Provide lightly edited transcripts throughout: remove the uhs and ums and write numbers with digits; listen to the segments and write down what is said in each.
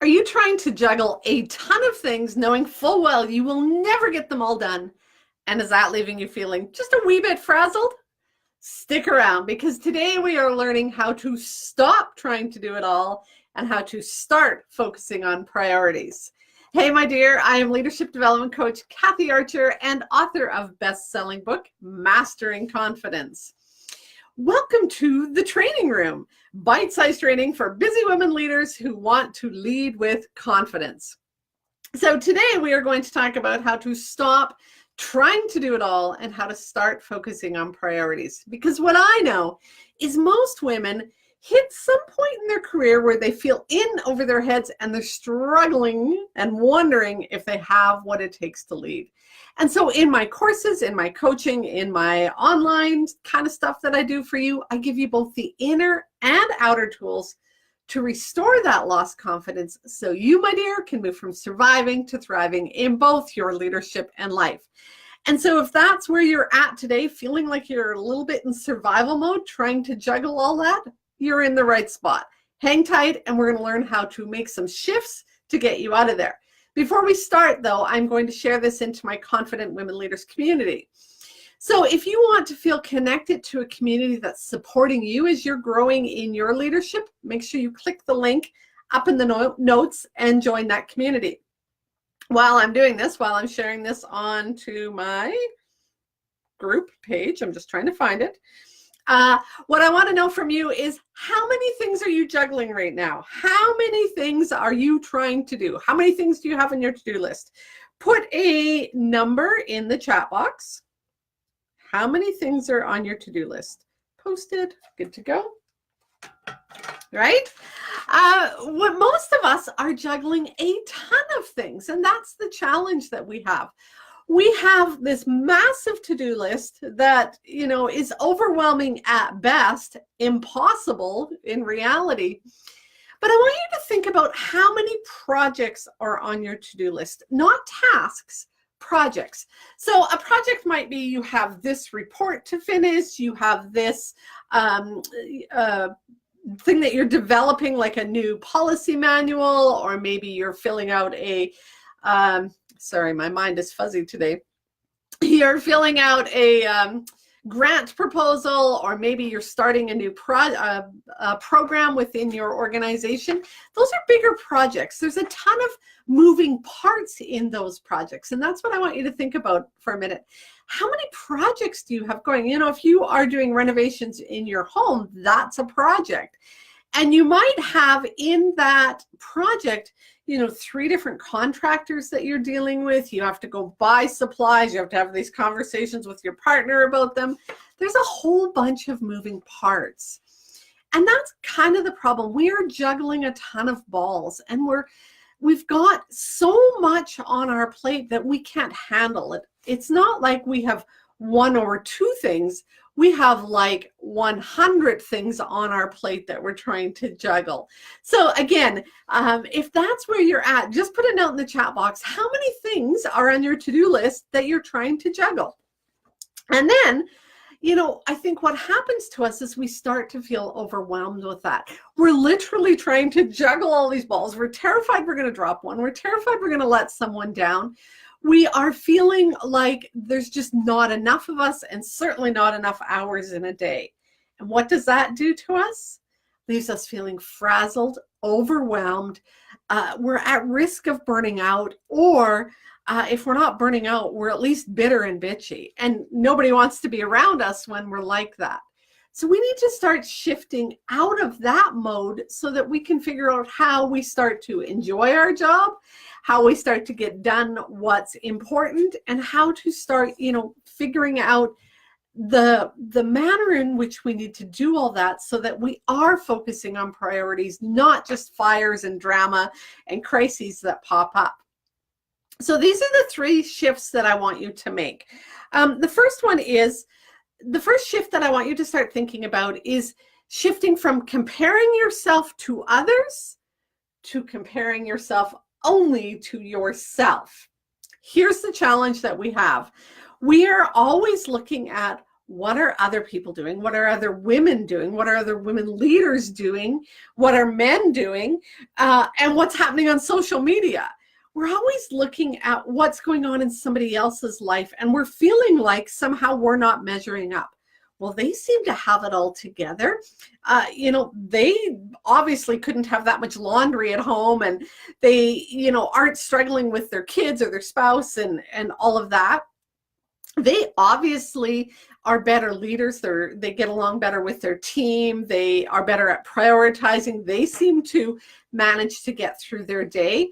Are you trying to juggle a ton of things knowing full well you will never get them all done? And is that leaving you feeling just a wee bit frazzled? Stick around, because today we are learning how to stop trying to do it all and how to start focusing on priorities. Hey, my dear, I am leadership development coach Kathy Archer and author of best-selling book, Mastering Confidence. Welcome to the training room, bite-sized training for busy women leaders who want to lead with confidence. So today we are going to talk about how to stop trying to do it all and how to start focusing on priorities. Because what I know is most women hit some point in their career where they feel in over their heads and they're struggling and wondering if they have what it takes to lead. And so in my courses, in my coaching, in my online kind of stuff that I do for you, I give you both the inner and outer tools to restore that lost confidence so you, my dear, can move from surviving to thriving in both your leadership and life. And so if that's where you're at today, feeling like you're a little bit in survival mode, trying to juggle all that, you're in the right spot. Hang tight, and we're going to learn how to make some shifts to get you out of there. Before we start, though, I'm going to share this into my Confident Women Leaders community. So if you want to feel connected to a community that's supporting you as you're growing in your leadership, make sure you click the link up in the notes and join that community. While I'm doing this, while I'm sharing this onto my group page, I'm just trying to find it. What I want to know from you is, how many things are you juggling right now? How many things are you trying to do? How many things do you have on your to-do list? Put a number in the chat box. How many things are on your to-do list? Posted, good to go. Right? What most of us are juggling a ton of things, and that's the challenge that we have. We have this massive to-do list that, is overwhelming at best, impossible in reality. But I want you to think about how many projects are on your to-do list, not tasks, projects. So a project might be you have this report to finish, you have this thing that you're developing, like a new policy manual, or maybe you're filling out a sorry, my mind is fuzzy today. You're filling out a grant proposal, or maybe you're starting a new program within your organization. Those are bigger projects. There's a ton of moving parts in those projects. And that's what I want you to think about for a minute. How many projects do you have going? If you are doing renovations in your home, that's a project. And you might have in that project, 3 different contractors that you're dealing with. You have to go buy supplies. You have to have these conversations with your partner about them. There's a whole bunch of moving parts. And that's kind of the problem. We are juggling a ton of balls, and we've got so much on our plate that we can't handle it. It's not like we have 1 or 2 things. We have like 100 things on our plate that we're trying to juggle. So again, if that's where you're at, just put a note in the chat box. How many things are on your to-do list that you're trying to juggle? And then, I think what happens to us is we start to feel overwhelmed with that. We're literally trying to juggle all these balls. We're terrified we're going to drop one. We're terrified we're going to let someone down. We are feeling like there's just not enough of us, and certainly not enough hours in a day. And what does that do to us? Leaves us feeling frazzled, overwhelmed. We're at risk of burning out, or if we're not burning out, we're at least bitter and bitchy. And nobody wants to be around us when we're like that. So we need to start shifting out of that mode so that we can figure out how we start to enjoy our job, how we start to get done what's important, and how to start, figuring out the manner in which we need to do all that so that we are focusing on priorities, not just fires and drama and crises that pop up. So these are the 3 shifts that I want you to make. The first shift that I want you to start thinking about is shifting from comparing yourself to others to comparing yourself only to yourself. Here's the challenge that we have. We are always looking at what are other people doing? What are other women doing? What are other women leaders doing? What are men doing? And what's happening on social media? We're always looking at what's going on in somebody else's life, and we're feeling like somehow we're not measuring up. Well, they seem to have it all together. They obviously couldn't have that much laundry at home, and they, aren't struggling with their kids or their spouse and all of that. They obviously are better leaders. They get along better with their team. They are better at prioritizing. They seem to manage to get through their day,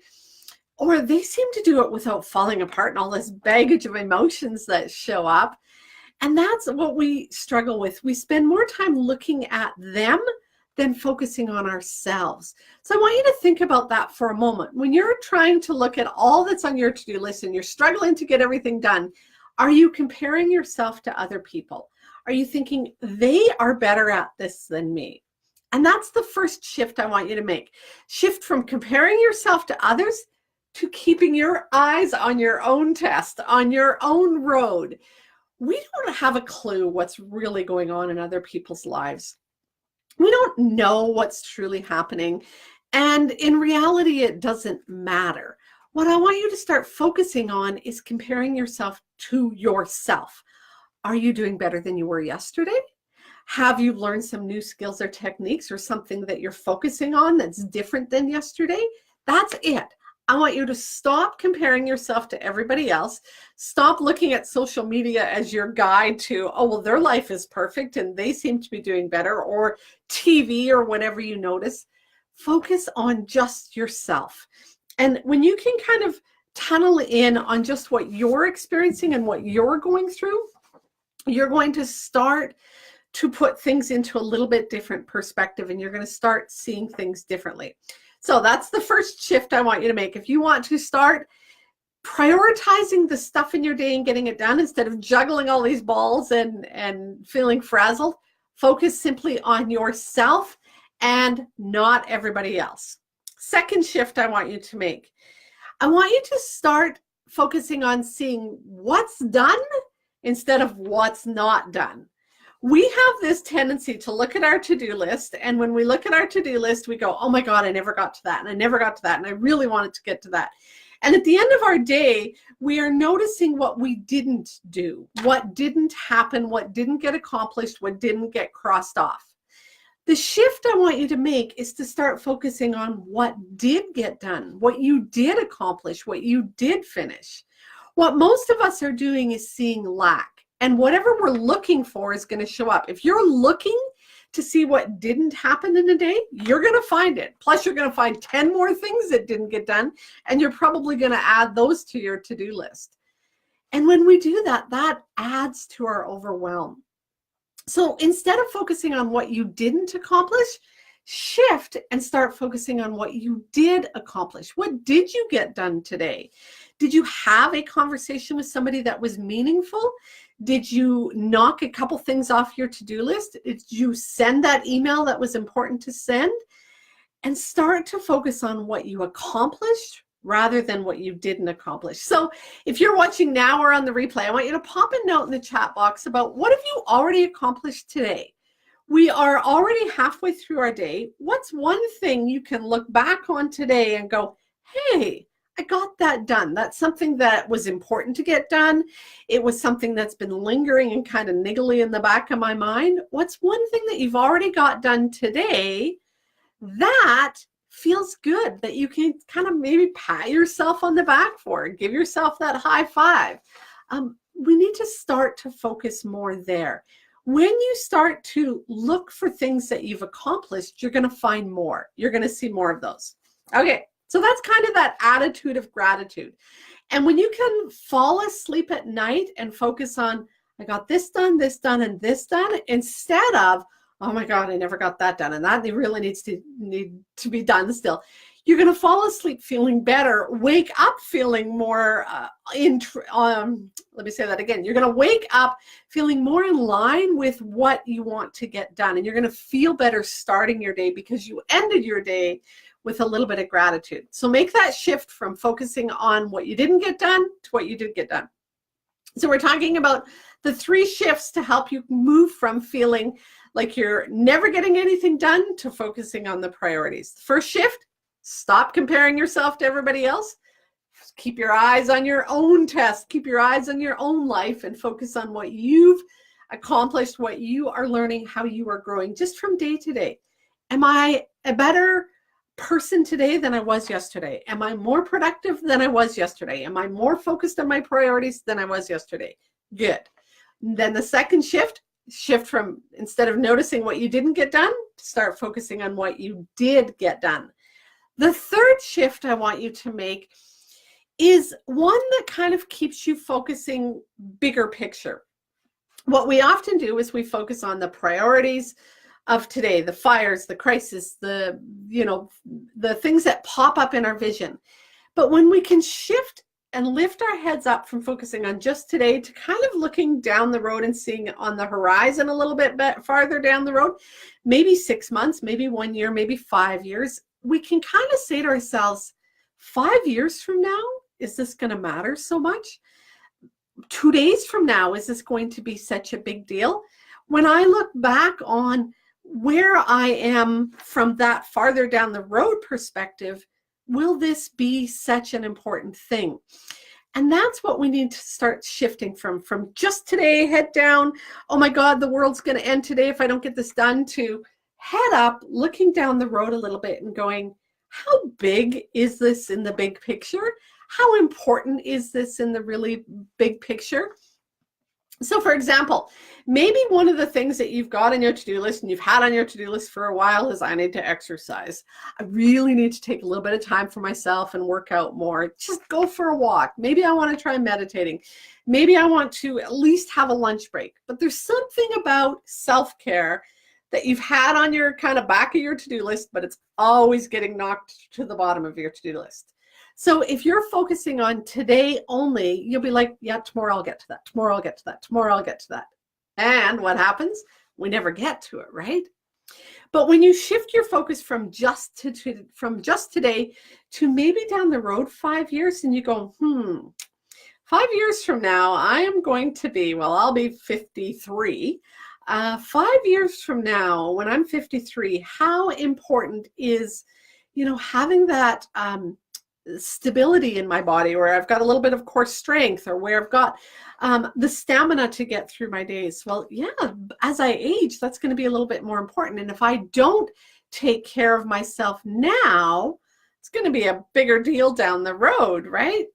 or they seem to do it without falling apart and all this baggage of emotions that show up. And that's what we struggle with. We spend more time looking at them than focusing on ourselves. So I want you to think about that for a moment. When you're trying to look at all that's on your to-do list and you're struggling to get everything done, are you comparing yourself to other people? Are you thinking they are better at this than me? And that's the first shift I want you to make. Shift from comparing yourself to others to keeping your eyes on your own test, on your own road. We don't have a clue what's really going on in other people's lives. We don't know what's truly happening. And in reality, it doesn't matter. What I want you to start focusing on is comparing yourself to yourself. Are you doing better than you were yesterday? Have you learned some new skills or techniques or something that you're focusing on that's different than yesterday? That's it. I want you to stop comparing yourself to everybody else. Stop looking at social media as your guide to, oh, well, their life is perfect and they seem to be doing better, or TV or whatever you notice. Focus on just yourself. And when you can kind of tunnel in on just what you're experiencing and what you're going through, you're going to start to put things into a little bit different perspective, and you're going to start seeing things differently. So that's the first shift I want you to make. If you want to start prioritizing the stuff in your day and getting it done instead of juggling all these balls and feeling frazzled, focus simply on yourself and not everybody else. Second shift I want you to make. I want you to start focusing on seeing what's done instead of what's not done. We have this tendency to look at our to-do list, and when we look at our to-do list, we go, oh my God, I never got to that, and I never got to that, and I really wanted to get to that. And at the end of our day, we are noticing what we didn't do, what didn't happen, what didn't get accomplished, what didn't get crossed off. The shift I want you to make is to start focusing on what did get done, what you did accomplish, what you did finish. What most of us are doing is seeing lack. And whatever we're looking for is going to show up. If you're looking to see what didn't happen in a day, you're going to find it. Plus, you're going to find 10 more things that didn't get done, and you're probably going to add those to your to-do list. And when we do that, that adds to our overwhelm. So instead of focusing on what you didn't accomplish, shift and start focusing on what you did accomplish. What did you get done today? Did you have a conversation with somebody that was meaningful? Did you knock a couple things off your to-do list? Did you send that email that was important to send? And start to focus on what you accomplished rather than what you didn't accomplish. So if you're watching now or on the replay, I want you to pop a note in the chat box about what have you already accomplished today? We are already halfway through our day. What's one thing you can look back on today and go, hey, I got that done. That's something that was important to get done. It was something that's been lingering and kind of niggly in the back of my mind. What's one thing that you've already got done today that feels good, that you can kind of maybe pat yourself on the back for, give yourself that high five? We need to start to focus more there. When you start to look for things that you've accomplished, you're going to find more. You're going to see more of those. Okay. So that's kind of that attitude of gratitude. And when you can fall asleep at night and focus on, I got this done, and this done, instead of, oh my God, I never got that done, and that really needs to be done still. You're going to fall asleep feeling better, wake up feeling more let me say that again. You're going to wake up feeling more in line with what you want to get done, and you're going to feel better starting your day because you ended your day with a little bit of gratitude. So make that shift from focusing on what you didn't get done to what you did get done. So we're talking about The 3 shifts to help you move from feeling like you're never getting anything done to focusing on the priorities. First shift, stop comparing yourself to everybody else. Keep your eyes on your own test. Keep your eyes on your own life and focus on what you've accomplished, what you are learning, how you are growing just from day to day. Am I a better person today than I was yesterday? Am I more productive than I was yesterday? Am I more focused on my priorities than I was yesterday? Good. Then the second shift from instead of noticing what you didn't get done, start focusing on what you did get done. The third shift I want you to make is one that kind of keeps you focusing bigger picture. What we often do is we focus on the priorities of today, the fires, the crisis, the things that pop up in our vision. But when we can shift and lift our heads up from focusing on just today to kind of looking down the road and seeing on the horizon a little bit farther down the road, maybe 6 months, maybe 1 year, maybe 5 years, we can kind of say to ourselves, 5 years from now, is this going to matter so much? 2 days from now, is this going to be such a big deal? When I look back on where I am from that farther down the road perspective, will this be such an important thing? And that's what we need to start shifting from just today, head down, oh my God, the world's going to end today if I don't get this done, to head up, looking down the road a little bit and going, how big is this in the big picture? How important is this in the really big picture? So for example, maybe one of the things that you've got on your to-do list and you've had on your to-do list for a while is, I need to exercise. I really need to take a little bit of time for myself and work out more. Just go for a walk. Maybe I want to try meditating. Maybe I want to at least have a lunch break. But there's something about self-care that you've had on your kind of back of your to-do list, but it's always getting knocked to the bottom of your to-do list. So if you're focusing on today only, you'll be like, yeah, tomorrow I'll get to that. Tomorrow I'll get to that. Tomorrow I'll get to that. And what happens? We never get to it, right? But when you shift your focus from just today to maybe down the road 5 years, and you go, 5 years from now, I am going to be, well, I'll be 53. 5 years from now, when I'm 53, how important is, having that stability in my body, where I've got a little bit of core strength, or where I've got the stamina to get through my days. Well, yeah, as I age, that's going to be a little bit more important. And if I don't take care of myself now, it's going to be a bigger deal down the road, right?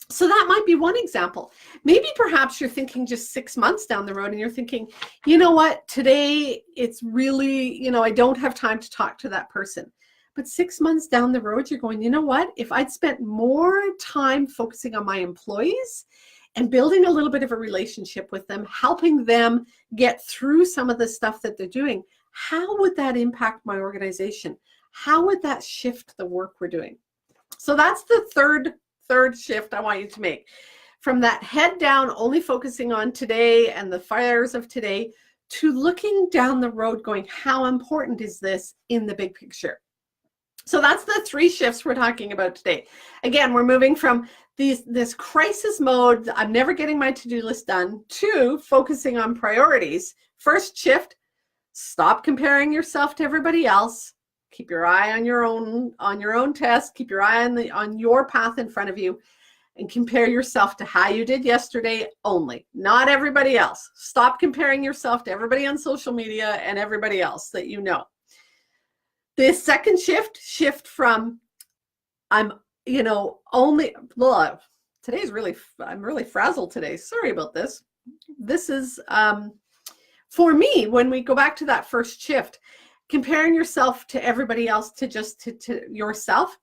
So that might be one example. Maybe perhaps you're thinking just 6 months down the road and you're thinking, you know what, today it's really, I don't have time to talk to that person. But 6 months down the road, you're going, you know what, if I'd spent more time focusing on my employees and building a little bit of a relationship with them, helping them get through some of the stuff that they're doing, how would that impact my organization? How would that shift the work we're doing? So that's the third shift I want you to make. From that head down, only focusing on today and the fires of today, to looking down the road going, how important is this in the big picture? So that's the 3 shifts we're talking about today. Again, we're moving from this crisis mode, I'm never getting my to-do list done, to focusing on priorities. First shift, stop comparing yourself to everybody else. Keep your eye on your own test. Keep your eye on your path in front of you, and compare yourself to how you did yesterday only, not everybody else. Stop comparing yourself to everybody on social media and everybody else that you know. The second shift from I'm really frazzled today. Sorry about this. This is for me, when we go back to that first shift, comparing yourself to everybody else to just to yourself.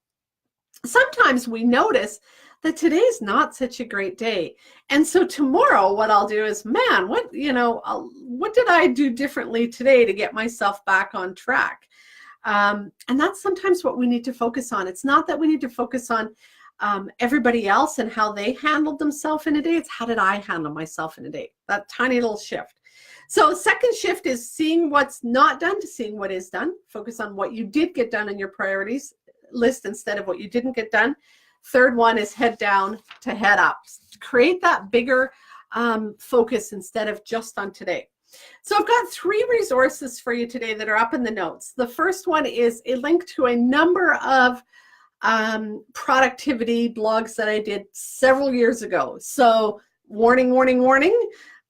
Sometimes we notice that today's not such a great day. And so tomorrow what I'll do is, man, what did I do differently today to get myself back on track? And that's sometimes what we need to focus on. It's not that we need to focus on everybody else and how they handled themselves in a day. It's how did I handle myself in a day? That tiny little shift. So second shift is seeing what's not done to seeing what is done. Focus on what you did get done in your priorities list instead of what you didn't get done. Third one is head down to head up. Create that bigger focus instead of just on today. So I've got 3 resources for you today that are up in the notes. The first one is a link to a number of productivity blogs that I did several years ago. So warning, warning, warning.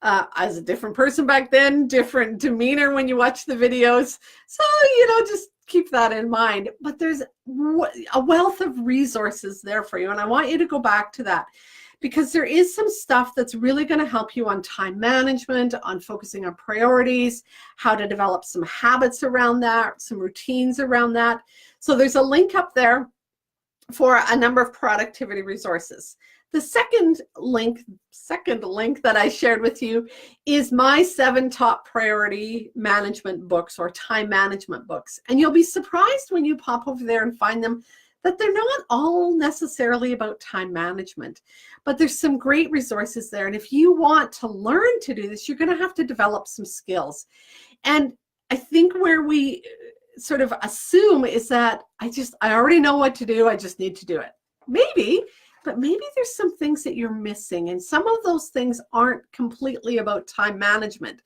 I was a different person back then, different demeanor when you watch the videos. So, just keep that in mind. But there's a wealth of resources there for you. And I want you to go back to that, because there is some stuff that's really going to help you on time management, on focusing on priorities, how to develop some habits around that, some routines around that. So there's a link up there for a number of productivity resources. The second link that I shared with you is my 7 top priority management books, or time management books. And you'll be surprised when you pop over there and find them that they're not all necessarily about time management, but there's some great resources there. And if you want to learn to do this, you're going to have to develop some skills. And I think where we sort of assume is that I already know what to do. I just need to do it. Maybe, but maybe there's some things that you're missing. And some of those things aren't completely about time management.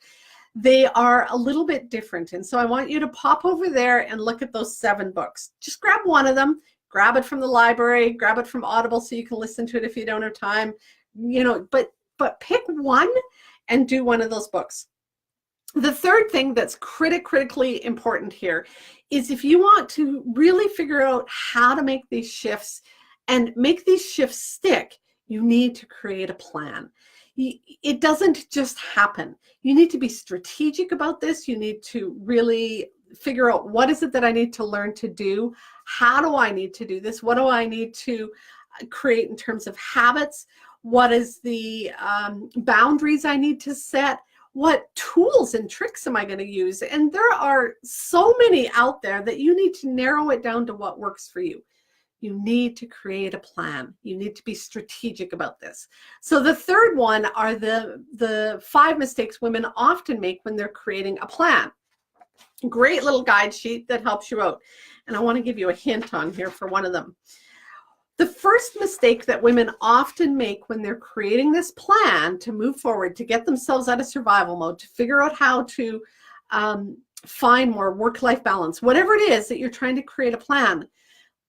They are a little bit different. And so I want you to pop over there and look at those 7 books. Just grab one of them, grab it from the library, grab it from Audible so you can listen to it if you don't have time, but pick one and do one of those books. The third thing that's critically important here is if you want to really figure out how to make these shifts and make these shifts stick, you need to create a plan. It doesn't just happen. You need to be strategic about this. You need to really figure out, what is it that I need to learn to do? How do I need to do this? What do I need to create in terms of habits? What is the boundaries I need to set? What tools and tricks am I going to use? And there are so many out there that you need to narrow it down to what works for you. You need to create a plan. You need to be strategic about this. So the third one are the 5 mistakes women often make when they're creating a plan. Great little guide sheet that helps you out. And I want to give you a hint on here for one of them. The first mistake that women often make when they're creating this plan to move forward, to get themselves out of survival mode, to figure out how to find more work-life balance, whatever it is that you're trying to create a plan,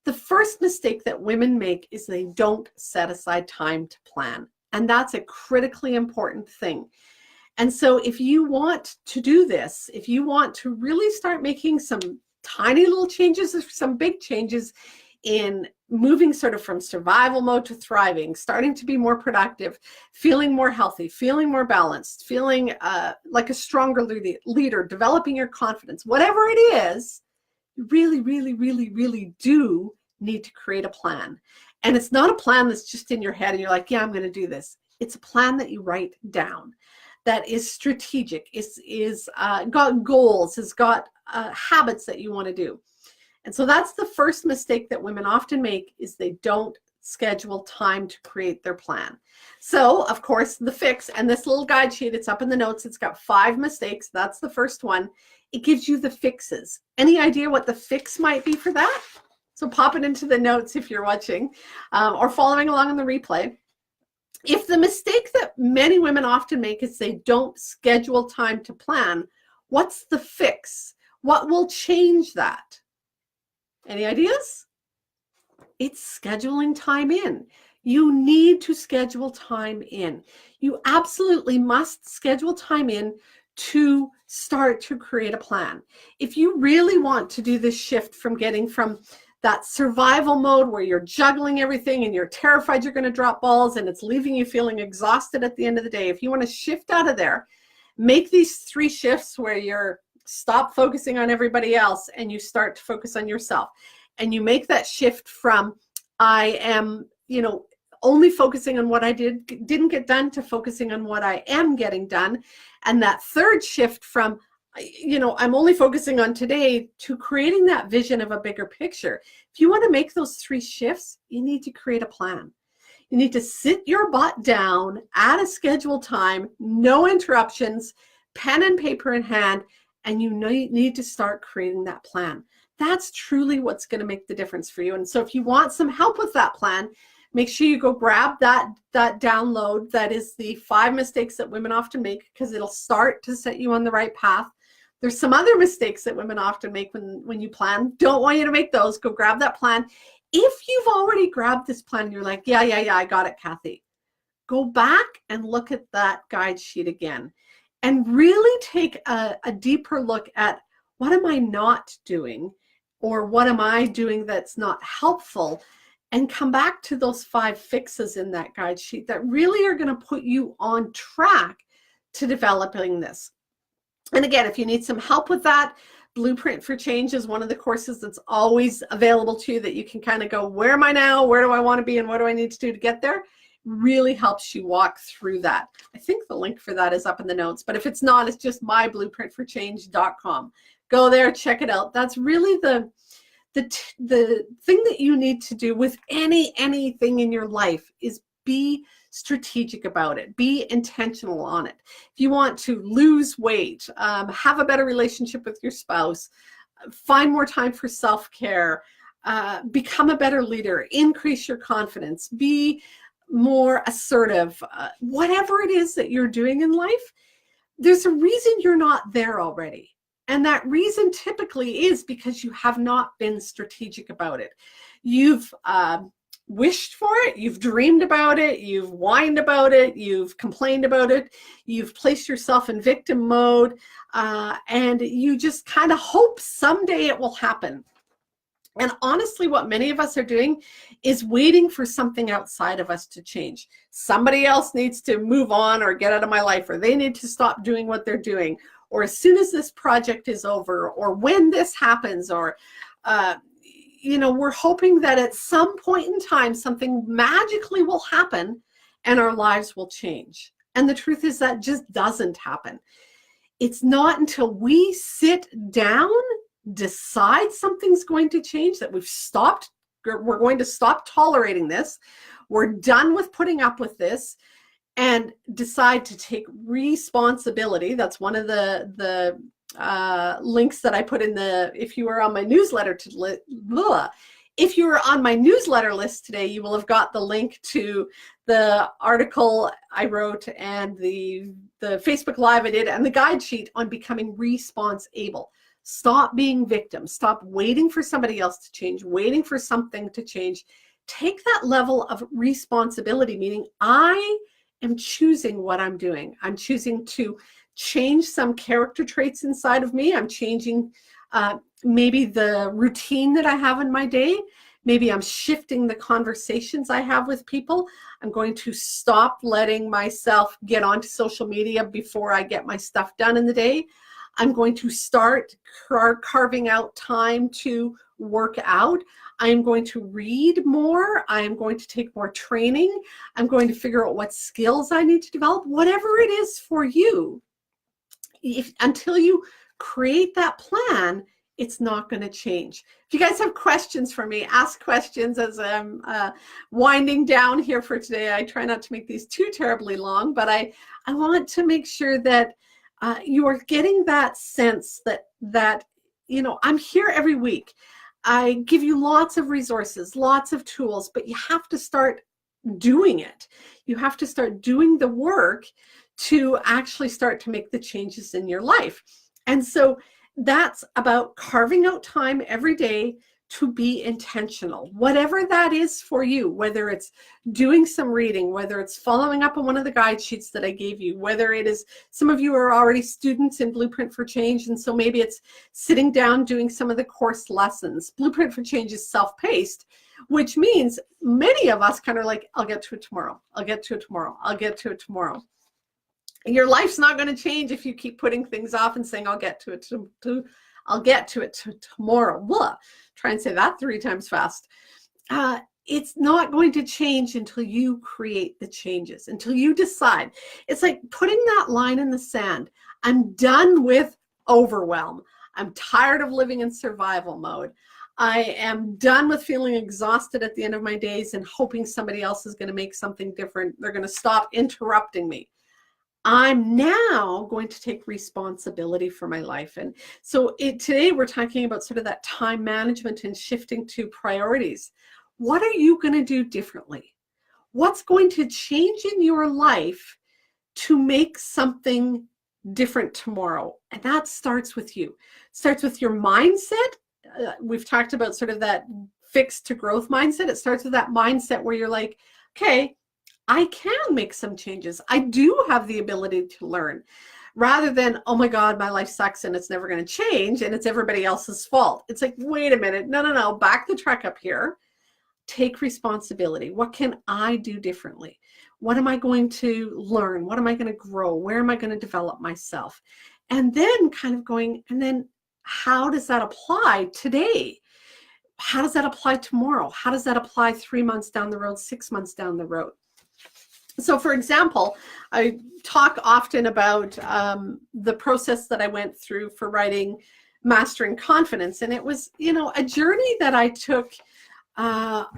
the first mistake that women make is they don't set aside time to plan. And that's a critically important thing. And so if you want to do this, if you want to really start making some tiny little changes, or some big changes in moving sort of from survival mode to thriving, starting to be more productive, feeling more healthy, feeling more balanced, feeling like a stronger leader, developing your confidence, whatever it is, you really, really, really, really do need to create a plan. And it's not a plan that's just in your head and you're like, yeah, I'm going to do this. It's a plan that you write down, that is strategic, is got goals, has got habits that you want to do. And so that's the first mistake that women often make, is they don't schedule time to create their plan. So of course the fix, and this little guide sheet, it's up in the notes, it's got 5 mistakes. That's the first one. It gives you the fixes. Any idea what the fix might be for that? So pop it into the notes if you're watching or following along on the replay. If the mistake that many women often make is they don't schedule time to plan, what's the fix? What will change that? Any ideas? It's scheduling time in. You need to schedule time in. You absolutely must schedule time in to start to create a plan. If you really want to do this shift from getting from that survival mode where you're juggling everything and you're terrified you're going to drop balls and it's leaving you feeling exhausted at the end of the day, if you want to shift out of there, make these 3 shifts where you're stop focusing on everybody else and you start to focus on yourself. And you make that shift from I am, only focusing on what I didn't get done to focusing on what I am getting done. And that third shift from, I'm only focusing on today to creating that vision of a bigger picture. If you want to make those 3 shifts, you need to create a plan. You need to sit your butt down at a scheduled time, no interruptions, pen and paper in hand, and you need to start creating that plan. That's truly what's going to make the difference for you. And so if you want some help with that plan, make sure you go grab that download. That is the 5 mistakes that women often make, because it'll start to set you on the right path. There's some other mistakes that women often make when you plan. Don't want you to make those. Go grab that plan. If you've already grabbed this plan, you're like, yeah, I got it, Kathy. Go back and look at that guide sheet again and really take a deeper look at, what am I not doing, or what am I doing that's not helpful, and come back to those 5 fixes in that guide sheet that really are going to put you on track to developing this. And again, if you need some help with that, Blueprint for Change is one of the courses that's always available to you, that you can kind of go, where am I now? Where do I want to be? And what do I need to do to get there? Really helps you walk through that. I think the link for that is up in the notes, but if it's not, it's just myblueprintforchange.com. Go there, check it out. That's really the thing that you need to do with anything in your life, is be strategic about it. Be intentional on it. If you want to lose weight, have a better relationship with your spouse, find more time for self-care, become a better leader, increase your confidence, be more assertive, whatever it is that you're doing in life, there's a reason you're not there already. And that reason typically is because you have not been strategic about it. You've wished for it, you've dreamed about it, you've whined about it, you've complained about it, you've placed yourself in victim mode, and you just kind of hope someday it will happen. And honestly, what many of us are doing is waiting for something outside of us to change. Somebody else needs to move on or get out of my life, or they need to stop doing what they're doing, or as soon as this project is over, or when this happens, or we're hoping that at some point in time something magically will happen and our lives will change. And the truth is that just doesn't happen. It's not until we sit down, decide something's going to change, that we're going to stop tolerating this, we're done with putting up with this, and decide to take responsibility. That's one of the links that I put in if you were on my newsletter if you were on my newsletter list today, you will have got the link to the article I wrote and the Facebook Live I did and the guide sheet on becoming response-able. Stop being victim. Stop waiting for somebody else to change, waiting for something to change. Take that level of responsibility, meaning I am choosing what I'm doing. I'm choosing to change some character traits inside of me. I'm changing maybe the routine that I have in my day. Maybe I'm shifting the conversations I have with people. I'm going to stop letting myself get onto social media before I get my stuff done in the day. I'm going to start carving out time to work out. I'm going to read more. I'm going to take more training. I'm going to figure out what skills I need to develop. Whatever it is for you, until you create that plan, it's not going to change. If you guys have questions for me, ask questions as I'm winding down here for today. I try not to make these too terribly long, but I want to make sure that you are getting that sense that I'm here every week. I give you lots of resources, lots of tools, but you have to start doing it. You have to start doing the work to actually start to make the changes in your life. And so that's about carving out time every day to be intentional, whatever that is for you, whether it's doing some reading, whether it's following up on one of the guide sheets that I gave you, whether it is, some of you are already students in Blueprint for Change, and so maybe it's sitting down doing some of the course lessons. Blueprint for Change is self-paced, which means many of us kind of like, I'll get to it tomorrow, I'll get to it tomorrow, I'll get to it tomorrow. Your life's not going to change if you keep putting things off and saying, I'll get to it I'll get to it tomorrow. Blah. Try and say that 3 times fast. It's not going to change until you create the changes, until you decide. It's like putting that line in the sand. I'm done with overwhelm. I'm tired of living in survival mode. I am done with feeling exhausted at the end of my days and hoping somebody else is going to make something different. They're going to stop interrupting me. I'm now going to take responsibility for my life. And so today we're talking about sort of that time management and shifting to priorities. What are you going to do differently? What's going to change in your life to make something different tomorrow? And that starts with you. It starts with your mindset. We've talked about sort of that fixed to growth mindset. It starts with that mindset where you're like, okay, I can make some changes. I do have the ability to learn, rather than, oh my God, my life sucks and it's never going to change and it's everybody else's fault. It's like, wait a minute. No. Back the truck up here. Take responsibility. What can I do differently? What am I going to learn? What am I going to grow? Where am I going to develop myself? And then kind of going, and then how does that apply today? How does that apply tomorrow? How does that apply 3 months down the road, 6 months down the road? So for example, I talk often about the process that I went through for writing Mastering Confidence. And it was, a journey that I took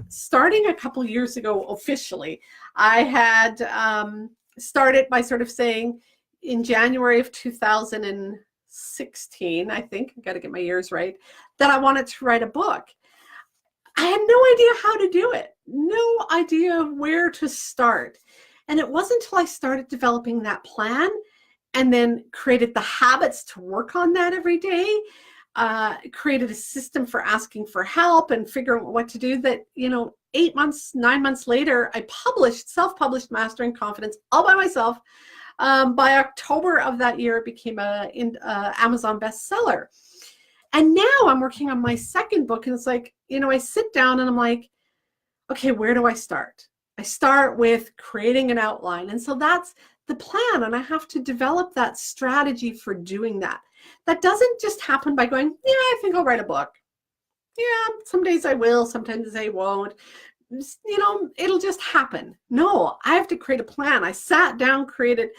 starting a couple years ago officially. I had started by sort of saying in January of 2016, I think, I've got to get my years right, that I wanted to write a book. I had no idea how to do it, no idea where to start. And it wasn't until I started developing that plan and then created the habits to work on that every day, created a system for asking for help and figuring out what to do, that 8 months, 9 months later, I self-published Mastering Confidence all by myself. By October of that year, it became a Amazon bestseller. And now I'm working on my second book, and it's like, I sit down and I'm like, okay, where do I start? I start with creating an outline. And so that's the plan. And I have to develop that strategy for doing that. That doesn't just happen by going, yeah, I think I'll write a book. Yeah, some days I will, sometimes I won't. It'll just happen. No, I have to create a plan. I sat down, created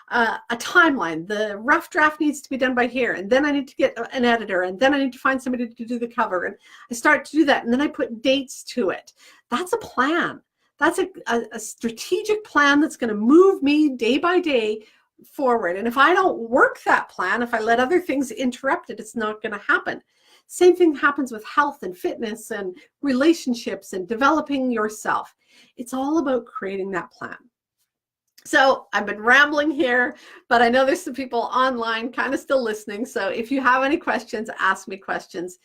a timeline. The rough draft needs to be done by here. And then I need to get an editor. And then I need to find somebody to do the cover. And I start to do that. And then I put dates to it. That's a plan. That's a strategic plan that's going to move me day by day forward. And if I don't work that plan, if I let other things interrupt it, it's not going to happen. Same thing happens with health and fitness and relationships and developing yourself. It's all about creating that plan. So I've been rambling here, but I know there's some people online kind of still listening. So if you have any questions, ask me questions.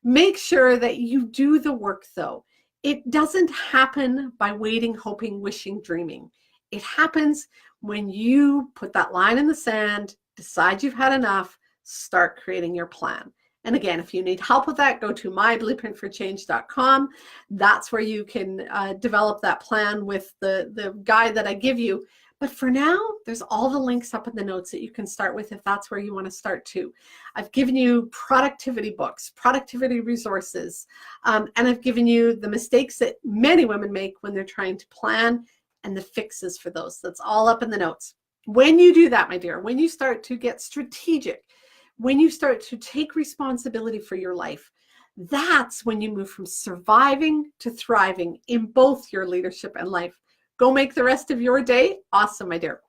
Make sure that you do the work though. It doesn't happen by waiting, hoping, wishing, dreaming. It happens when you put that line in the sand, decide you've had enough, start creating your plan. And again, if you need help with that, go to myblueprintforchange.com. That's where you can develop that plan with the guide that I give you. But for now, there's all the links up in the notes that you can start with if that's where you want to start too. I've given you productivity books, productivity resources, and I've given you the mistakes that many women make when they're trying to plan and the fixes for those. That's all up in the notes. When you do that, my dear, when you start to get strategic, when you start to take responsibility for your life, that's when you move from surviving to thriving in both your leadership and life. Go make the rest of your day awesome, my dear.